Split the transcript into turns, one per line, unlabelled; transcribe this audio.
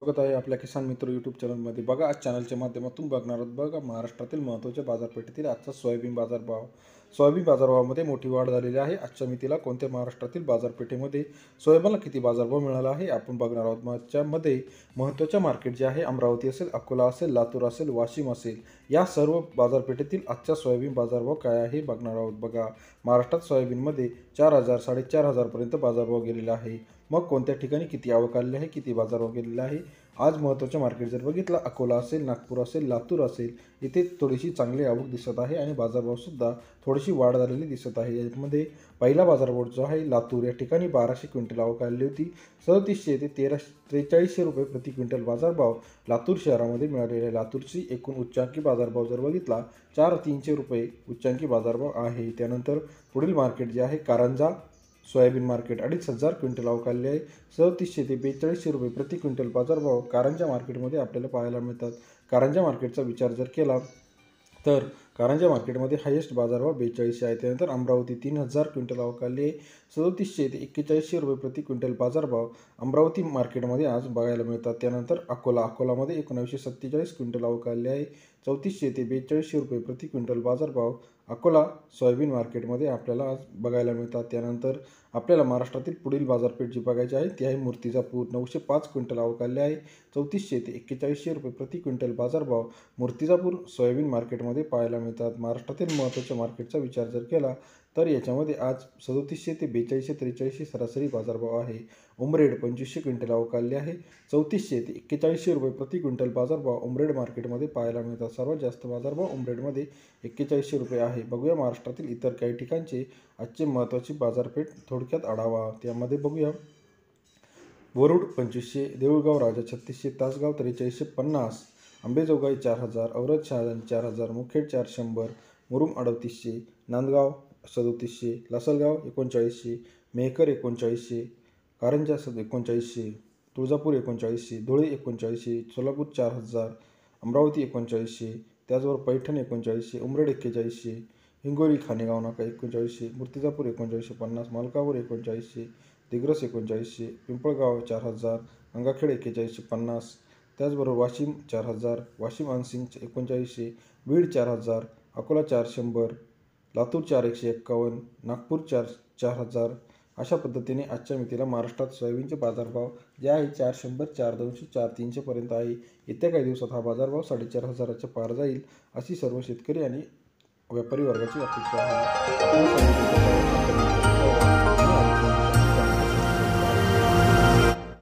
बघत आहे आपल्या किसान मित्र यूट्यूब चॅनलमध्ये। बघा आज चॅनलच्या माध्यमातून बघणार आहोत बघा महाराष्ट्रातील महत्त्वाच्या बाजारपेठेतील आजचा सोयाबीन बाजारभाव। सोयाबीन बाजारभावामध्ये मोठी वाढ झालेली आहे। आजच्या मितीला कोणत्या महाराष्ट्रातील बाजारपेठेमध्ये सोयाबीनला किती बाजारभाव मिळाला आहे आपण बघणार आहोत। याच्यामध्ये महत्त्वाच्या मार्केट जे आहे अमरावती असेल, अकोला असेल, लातूर असेल, वाशिम असेल, या सर्व बाजारपेठेतील आजच्या सोयाबीन बाजारभाव काय आहे बघणार आहोत। बघा महाराष्ट्रात सोयाबीनमध्ये 4,000 4,500 पर्यंत बाजारभाव गेलेला आहे। मग कोणत्या ठिकाणी किती आवक आलेली आहे, किती बाजारभाव गेलेला आहे। आज महत्त्वाचे मार्केट जर बघितलं अकोला असेल, नागपूर असेल, लातूर असेल, इथे थोडीशी चांगली आवक दिसत आहे आणि बाजारभावसुद्धा थोडीशी वाढ झालेली दिसत आहे। यामध्ये पहिला बाजारभाव जो आहे लातूर या ठिकाणी 1200 क्विंटल आवक आलेली होती। 3700 ते 4300 रुपये प्रति क्विंटल बाजारभाव लातूर शहरामध्ये मिळालेला आहे। लातूरची एकूण उच्चांकी बाजारभाव जर बघितला 4,300 रुपये उच्चांकी बाजारभाव आहे। त्यानंतर पुढील मार्केट जे आहे कारंजा सोयाबीन मार्केट 2,500 क्विंटल आवक आलेली आहे। 3700 ते 4200 रुपये प्रति क्विंटल बाजारभाव कारंजा मार्केटमध्ये आपल्याला पाहायला मिळतात। कारंजा मार्केटचा विचार जर केला तर कारंजा मार्केटमध्ये हायेस्ट बाजारभाव 4200 आहे। त्यानंतर अमरावती 3,000 क्विंटल आवक आली आहे। 3700 ते 4100 रुपये प्रति क्विंटल बाजारभाव अमरावती मार्केटमध्ये आज बघायला मिळतात। त्यानंतर अकोलामध्ये 1947 क्विंटल आवक आली आहे। 3400 ते 4200 रुपये प्रति क्विंटल बाजारभाव अकोला सोयाबीन मार्केटमध्ये आपल्याला आज बघायला मिळतात। त्यानंतर आपल्याला महाराष्ट्रातील पुढील बाजारपेठ जी बघायची आहे ती आहे मूर्तिजापूर। 905 क्विंटल आवक आली आहे। 3400 ते 4100 रुपये प्रति क्विंटल बाजारभाव मूर्तिजापूर सोयाबीन मार्केटमध्ये पाहायला मिळतात। महाराष्ट्रातील महत्त्वाच्या मार्केटचा विचार जर केला तर याच्यामध्ये आज 3700 ते 4200 4300 सरासरी बाजारभाव आहे। उमरेड 2500 क्विंटल आवक आली आहे। 3400 ते 4100 रुपये प्रति क्विंटल बाजारभाव उमरेड मार्केटमध्ये पाहायला मिळतात। सर्वात जास्त बाजारभाव उमरेडमध्ये 4100 रुपये आहे। बघूया महाराष्ट्रातील इतर काही ठिकाणचे आजचे महत्त्वाची बाजारपेठ थोडक्यात आढावा। त्यामध्ये बघूया वरुड 2500, देऊळगाव राजा 3600, तासगाव 4350, अंबेजोगाई 4000, औरद शहादानी 4000, मुखेड 400, मुरुम 3800, नांदगाव 3700, लासलगाव 3900, मेहकर 3900, कारंजा 3900, तुळजापूर 3900, धुळे 3900, सोलापूर 4000, अमरावती 3900, त्याचबरोबर पैठण 3900, उमरेड 4100, हिंगोली खानेगाव नाका 3900, मूर्तिजापूर 3950, मालकापूर 3900, दिग्रस 3900, पिंपळगाव 4000, गंगाखेड 4150, त्याचबरोबर वाशिम 4000, वाशिम अनसिंग 3900, बीड 4000, अकोला 400, लातूर 4151, नागपूर 4000। अशा पद्धतीने आजच्या मितीला महाराष्ट्रात सोयाबीनचे बाजारभाव जे आहे 400, 4,200, 4,300 पर्यंत आहे। येत्या काही दिवसात हा बाजारभाव 4,500च्या पार जाईल अशी सर्व शेतकरी आणि व्यापारी वर्गाची अपेक्षा आहे।